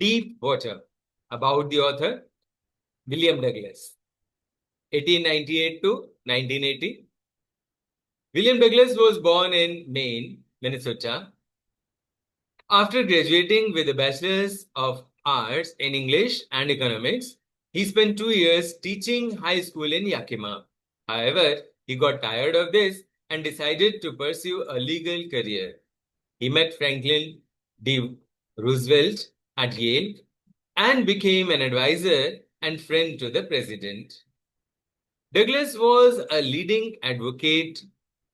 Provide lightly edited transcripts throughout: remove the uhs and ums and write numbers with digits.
Deep Water, about the author William Douglas, 1898 to 1980. William Douglas was born in Maine, Minnesota. After graduating with a Bachelor's of Arts in English and Economics, he spent 2 years teaching high school in Yakima. However, he got tired of this and decided to pursue a legal career. He met Franklin D. Roosevelt at Yale and became an advisor and friend to the president. Douglas was a leading advocate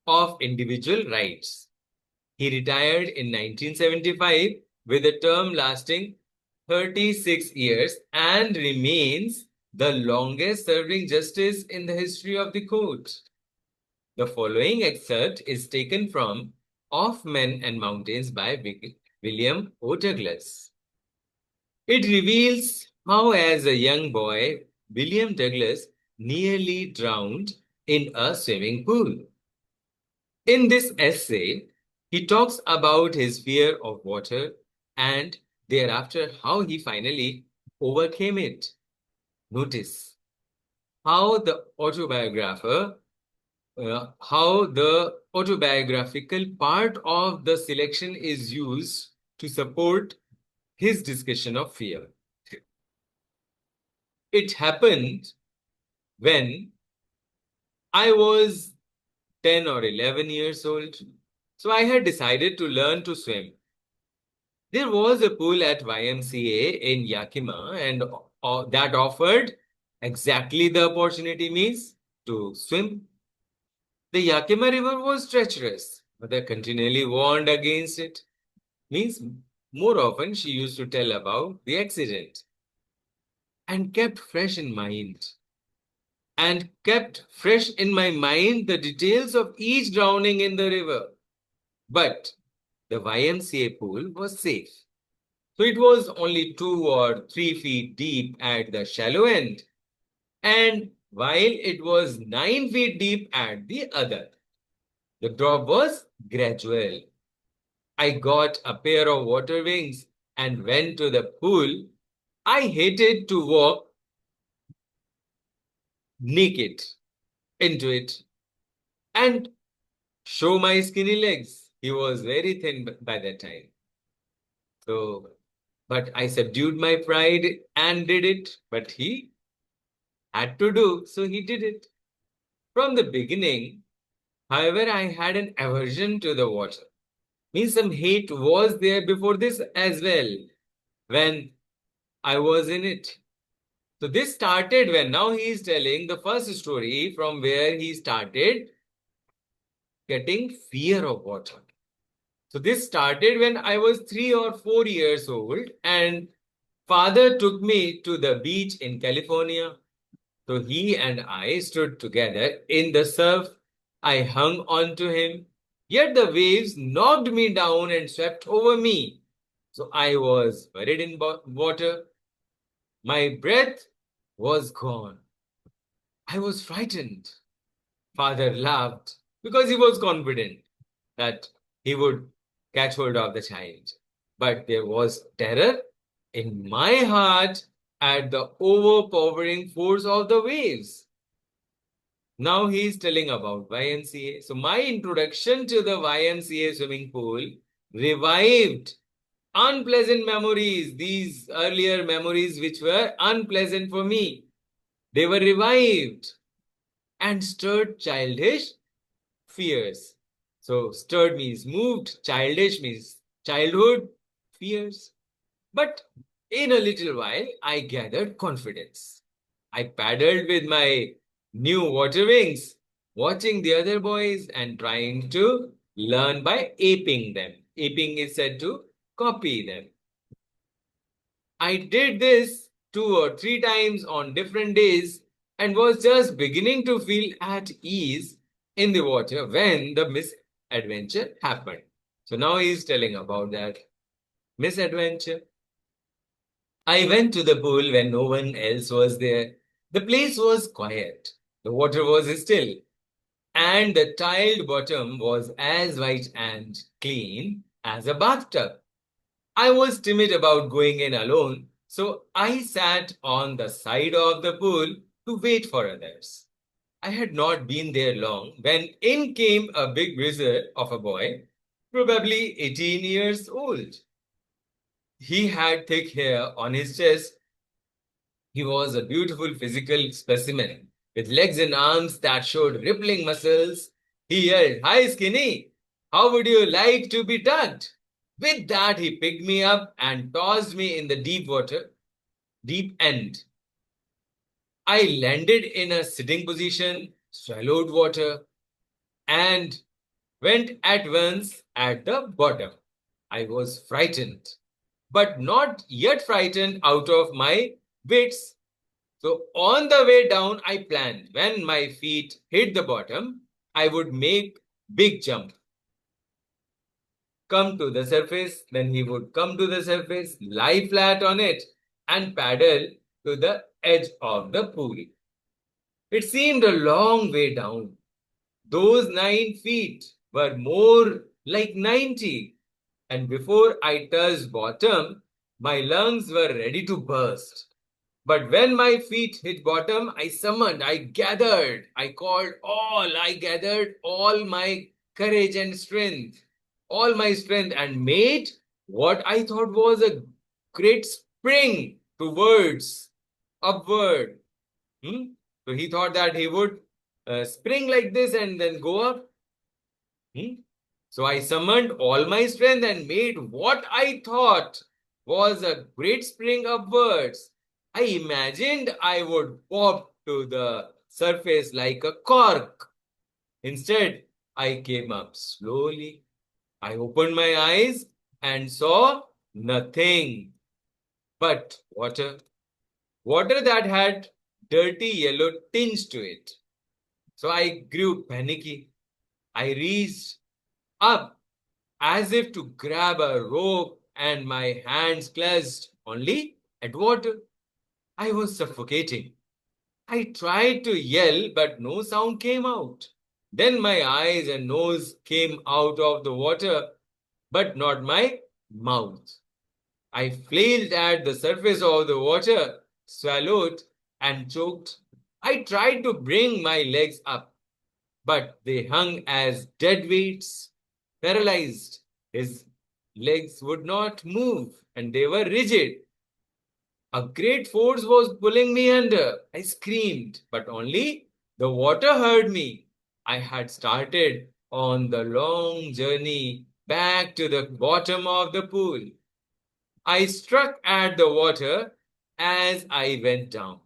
of individual rights. He retired in 1975 with a term lasting 36 years and remains the longest serving justice in the history of the court. The following excerpt is taken from Of Men and Mountains by William O. Douglas. It reveals how, as a young boy, William Douglas nearly drowned in a swimming pool. In this essay, he talks about his fear of water and thereafter how he finally overcame it. Notice how the autobiographical part of the selection is used to support his discussion of fear. It happened when I was 10 or 11 years old. So I had decided to learn to swim. There was a pool at YMCA in Yakima and that offered exactly the opportunity means to swim. The Yakima River was treacherous. Mother continually warned against it. Means more often she used to tell about the accident and kept fresh in mind. And kept fresh in my mind the details of each drowning in the river. But the YMCA pool was safe. So it was only 2 or 3 feet deep at the shallow end, and while it was 9 feet deep at the other. The drop was gradual. I got a pair of water wings and went to the pool. I hated to walk naked into it and show my skinny legs. He was very thin by that time. So, but I subdued my pride and did it. But he had to do, so he did it. From the beginning, however, I had an aversion to the water. Means some hate was there before this as well, when I was in it. So this started when now he is telling the first story from where he started getting fear of water. So this started when I was 3 or 4 years old and father took me to the beach in California. So he and I stood together in the surf. I hung on to him, yet the waves knocked me down and swept over me. So I was buried in water. My breath was gone. I was frightened. Father laughed because he was confident that he would catch hold of the child. But there was terror in my heart at the overpowering force of the waves. Now he is telling about YMCA. So my introduction to the YMCA swimming pool revived unpleasant memories. These earlier memories which were unpleasant for me, they were revived and stirred childish fears. So stirred means moved, childish means childhood fears. But in a little while, I gathered confidence. I paddled with my new water wings, watching the other boys and trying to learn by aping them. Aping is said to copy them. I did this 2 or 3 times on different days and was just beginning to feel at ease in the water when the misadventure happened. So now he is telling about that misadventure. I went to the pool when no one else was there. The place was quiet. The water was still, and the tiled bottom was as white and clean as a bathtub. I was timid about going in alone, so I sat on the side of the pool to wait for others. I had not been there long when in came a big wizard of a boy, probably 18 years old. He had thick hair on his chest. He was a beautiful physical specimen with legs and arms that showed rippling muscles. He yelled, "Hi, skinny! How would you like to be tucked?" With that, he picked me up and tossed me in the deep end. I landed in a sitting position, swallowed water, and went at once at the bottom. I was frightened, but not yet frightened out of my wits. So on the way down, I planned when my feet hit the bottom, I would make big jump, come to the surface, then he would come to the surface, lie flat on it, and paddle to the edge of the pool. It seemed a long way down. Those 9 feet were more like 90, and before I touched bottom, my lungs were ready to burst. But when my feet hit bottom, I summoned, I gathered all my courage and strength, all my strength, and made what I thought was a great spring towards upward. Hmm? So he thought that he would spring like this and then go up. Hmm? So I summoned all my strength and made what I thought was a great spring upwards. I imagined I would pop to the surface like a cork. Instead, I came up slowly. I opened my eyes and saw nothing but water. Water that had dirty yellow tinge to it. So I grew panicky. I reached up as if to grab a rope, and my hands clutched only at water. I was suffocating. I tried to yell, but no sound came out. Then my eyes and nose came out of the water, but not my mouth. I flailed at the surface of the water, swallowed, and choked. I tried to bring my legs up, but they hung as dead weights, paralyzed. His legs would not move, and they were rigid. A great force was pulling me under. I screamed, but only the water heard me. I had started on the long journey back to the bottom of the pool. I struck at the water as I went down,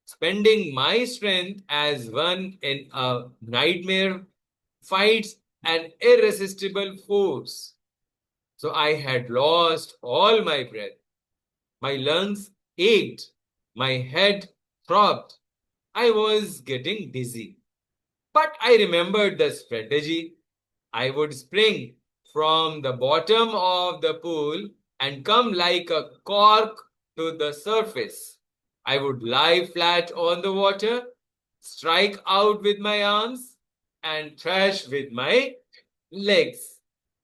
spending my strength as one in a nightmare fights an irresistible force. So I had lost all my breath. My lungs ached. My head throbbed. I was getting dizzy. But I remembered the strategy. I would spring from the bottom of the pool and come like a cork to the surface. I would lie flat on the water, strike out with my arms, and thrash with my legs.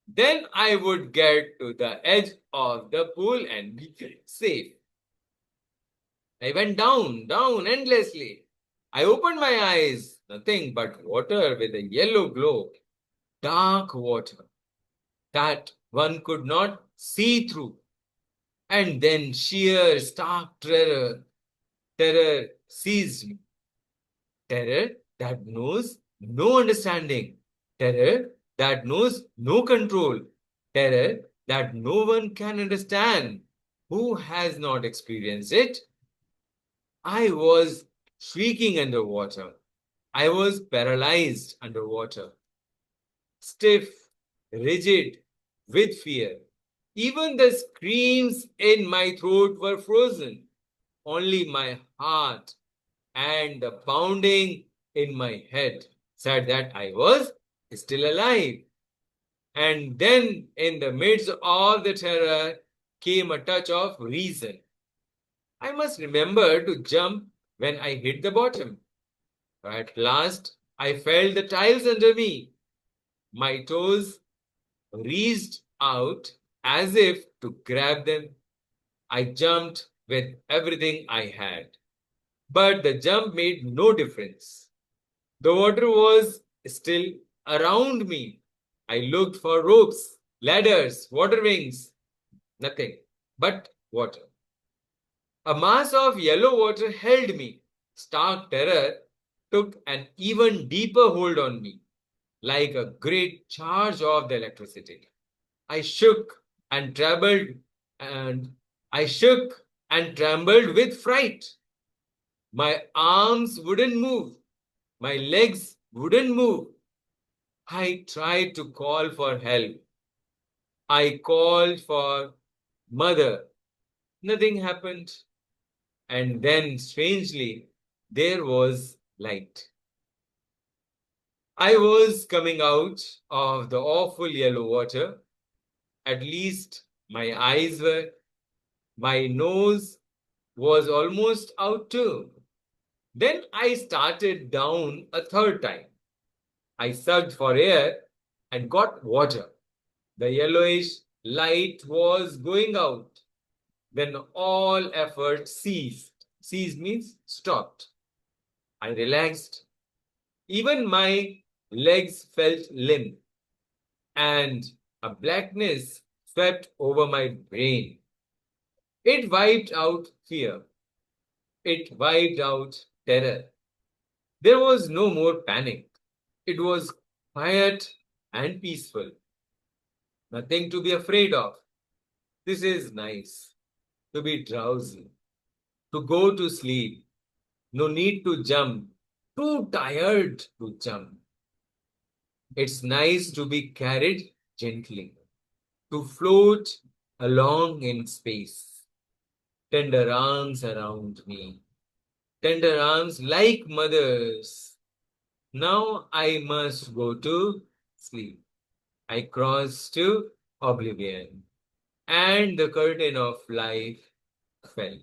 Then I would get to the edge of the pool and be safe. I went down, down endlessly. I opened my eyes, nothing but water with a yellow glow, dark water that one could not see through. And then sheer, stark terror seized me. Terror that knows no understanding. Terror that knows no control. Terror that no one can understand. Who has not experienced it? I was shrieking underwater. I was paralyzed underwater, stiff, rigid, with fear. Even the screams in my throat were frozen. Only my heart and the pounding in my head said that I was still alive. And then, in the midst of the terror, came a touch of reason. I must remember to jump when I hit the bottom. At last, I felt the tiles under me. My toes reached out as if to grab them. I jumped with everything I had. But the jump made no difference. The water was still around me. I looked for ropes, ladders, water wings. Nothing but water. A mass of yellow water held me. Stark terror took an even deeper hold on me, like a great charge of the electricity. I shook and trembled, and I shook and trembled with fright. My arms wouldn't move. My legs wouldn't move. I tried to call for help. I called for mother. Nothing happened. And then, strangely, there was light. I was coming out of the awful yellow water. At least my eyes were. My nose was almost out too. Then I started down a third time. I sucked for air and got water. The yellowish light was going out. Then all effort ceased. Ceased means stopped. I relaxed. Even my legs felt limp, and a blackness swept over my brain. It wiped out fear. It wiped out terror. There was no more panic. It was quiet and peaceful. Nothing to be afraid of. This is nice. To be drowsy. To go to sleep. No need to jump. Too tired to jump. It's nice to be carried gently. To float along in space. Tender arms around me. Tender arms like mothers. Now I must go to sleep. I crossed to oblivion, and the curtain of life fell.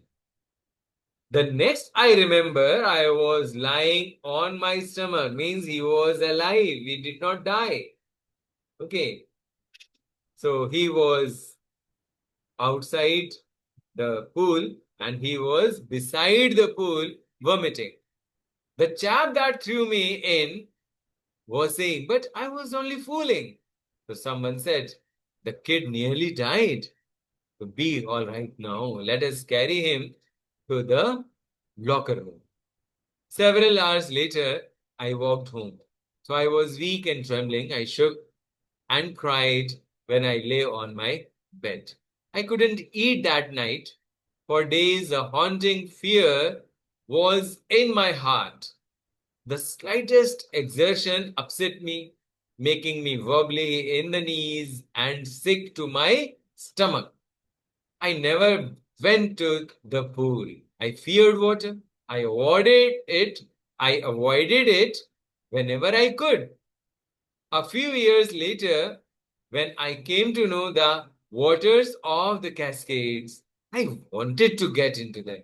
The next I remember, I was lying on my stomach, means he was alive. He did not die. Okay. So he was outside the pool and he was beside the pool vomiting. The chap that threw me in was saying, but I was only fooling. So someone said, the kid nearly died. So be all right now. Let us carry him to the locker room. Several hours later, I walked home. So I was weak and trembling. I shook and cried when I lay on my bed. I couldn't eat that night. For days, a haunting fear was in my heart. The slightest exertion upset me, making me wobbly in the knees and sick to my stomach. I never went to the pool. I feared water. I avoided it. I avoided it whenever I could. A few years later, when I came to know the waters of the Cascades, I wanted to get into them.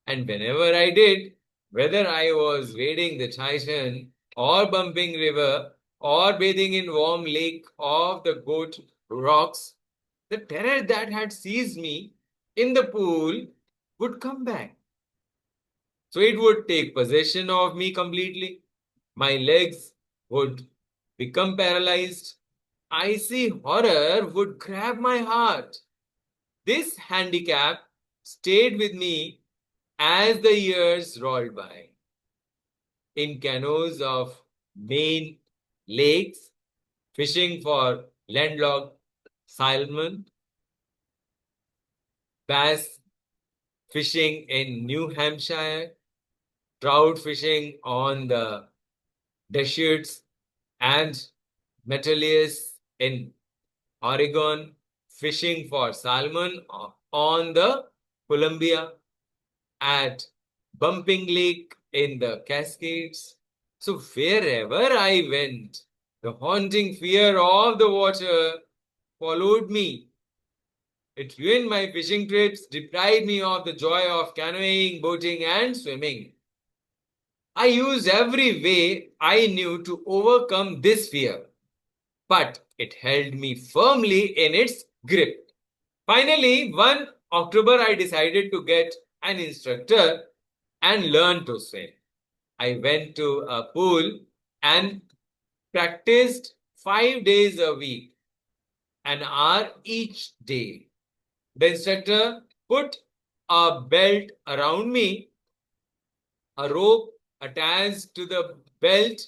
And whenever I did, whether I was wading the Titan or bumping river or bathing in warm lake of the goat rocks, the terror that had seized me in the pool would come back. So it would take possession of me completely. My legs would become paralyzed. Icy horror would grab my heart. This handicap stayed with me as the years rolled by. In canoes of Maine lakes, fishing for landlocked salmon, bass fishing in New Hampshire, trout fishing on the Deschutes and Metalius in Oregon, fishing for salmon on the Columbia, at Bumping Lake in the Cascades. So wherever I went, the haunting fear of the water followed me. It ruined my fishing trips, deprived me of the joy of canoeing, boating, and swimming. I used every way I knew to overcome this fear, but it held me firmly in its grip. Finally, one October, I decided to get an instructor and learn to swim. I went to a pool and practiced 5 days a week, an hour each day. The instructor put a belt around me, a rope attached to the belt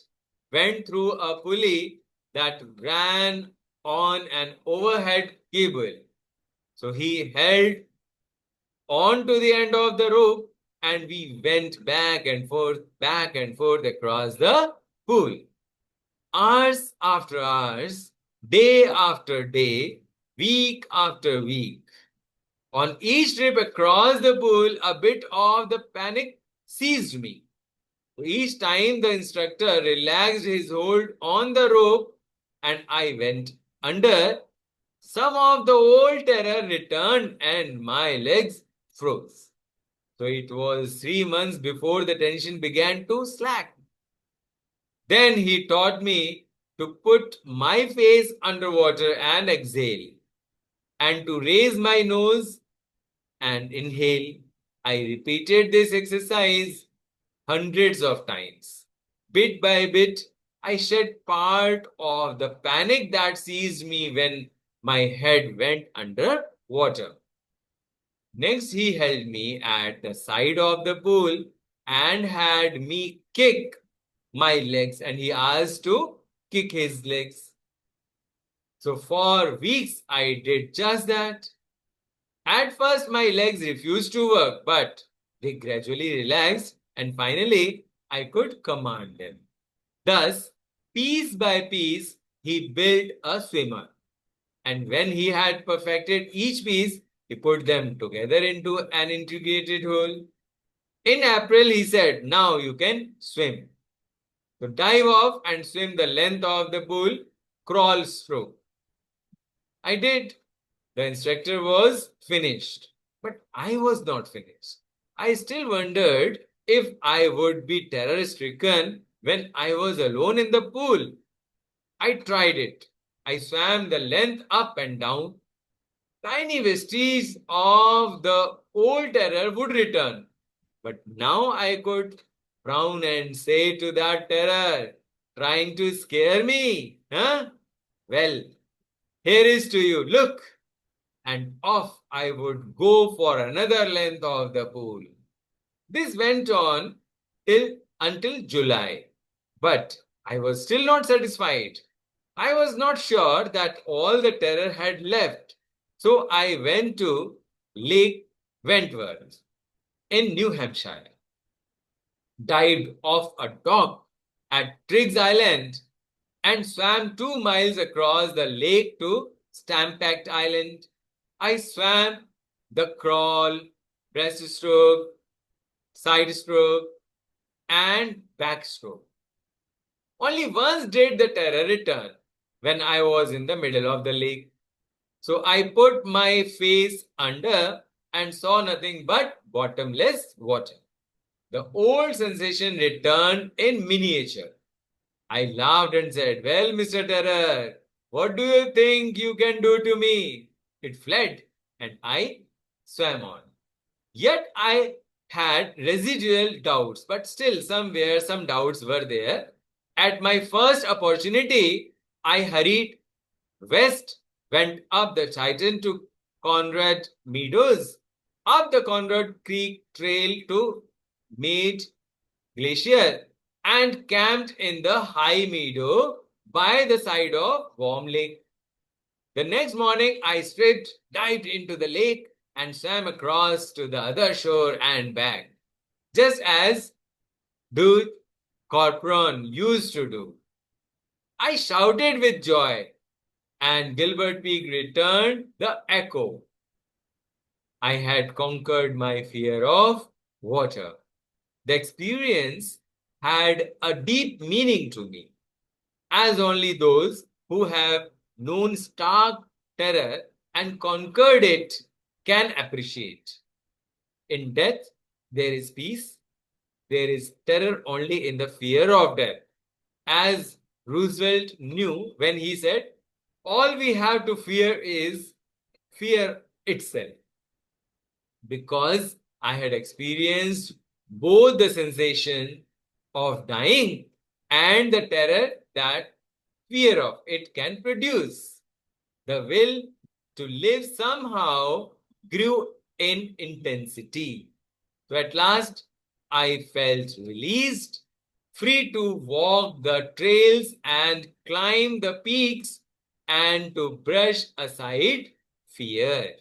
went through a pulley that ran on an overhead cable. So he held on to the end of the rope and we went back and forth across the pool. Hours after hours, day after day, week after week. On each trip across the pool, a bit of the panic seized me. Each time the instructor relaxed his hold on the rope and I went under, some of the old terror returned and my legs froze. So it was 3 months before the tension began to slack. Then he taught me to put my face underwater and exhale, and to raise my nose and inhale. I repeated this exercise hundreds of times. Bit by bit, I shed part of the panic that seized me when my head went under water. Next, he held me at the side of the pool and had me kick my legs, and he asked to kick his legs. So for weeks, I did just that. At first, my legs refused to work, but they gradually relaxed, and finally, I could command them. Thus, piece by piece, he built a swimmer. And when he had perfected each piece, he put them together into an integrated whole. In April, he said, "Now you can swim." So dive off and swim the length of the pool, crawl through. I did. The instructor was finished, but I was not finished. I still wondered if I would be terror stricken when I was alone in the pool. I tried it. I swam the length up and down. Tiny vestiges of the old terror would return. But now I could frown and say to that terror, trying to scare me, huh? Well, here is to you, look. And off I would go for another length of the pool. This went on until July. But I was still not satisfied. I was not sure that all the terror had left. So I went to Lake Wentworth in New Hampshire, dived off a dock at Triggs Island, and swam 2 miles across the lake to Stampact Island. I swam the crawl, breaststroke, side stroke, and backstroke. Only once did the terror return, when I was in the middle of the lake. So I put my face under and saw nothing but bottomless water. The old sensation returned in miniature. I laughed and said, "Well, Mr. Terror, what do you think you can do to me?" It fled and I swam on. Yet I had residual doubts, but still somewhere some doubts were there. At my first opportunity, I hurried west, went up the Titan to Conrad Meadows, up the Conrad Creek Trail to Mead Glacier, and camped in the high meadow by the side of Warm Lake. The next morning, I stripped, dived into the lake, and swam across to the other shore and back, just as Dude Corporon used to do. I shouted with joy, and Gilbert Peak returned the echo. I had conquered my fear of water. The experience had a deep meaning to me, as only those who have known stark terror and conquered it can appreciate. In death, there is peace. There is terror only in the fear of death. As Roosevelt knew when he said, all we have to fear is fear itself, because I had experienced both the sensation of dying and the terror that fear of it can produce. The will to live somehow grew in intensity. So at last, I felt released, free to walk the trails and climb the peaks and to brush aside fear.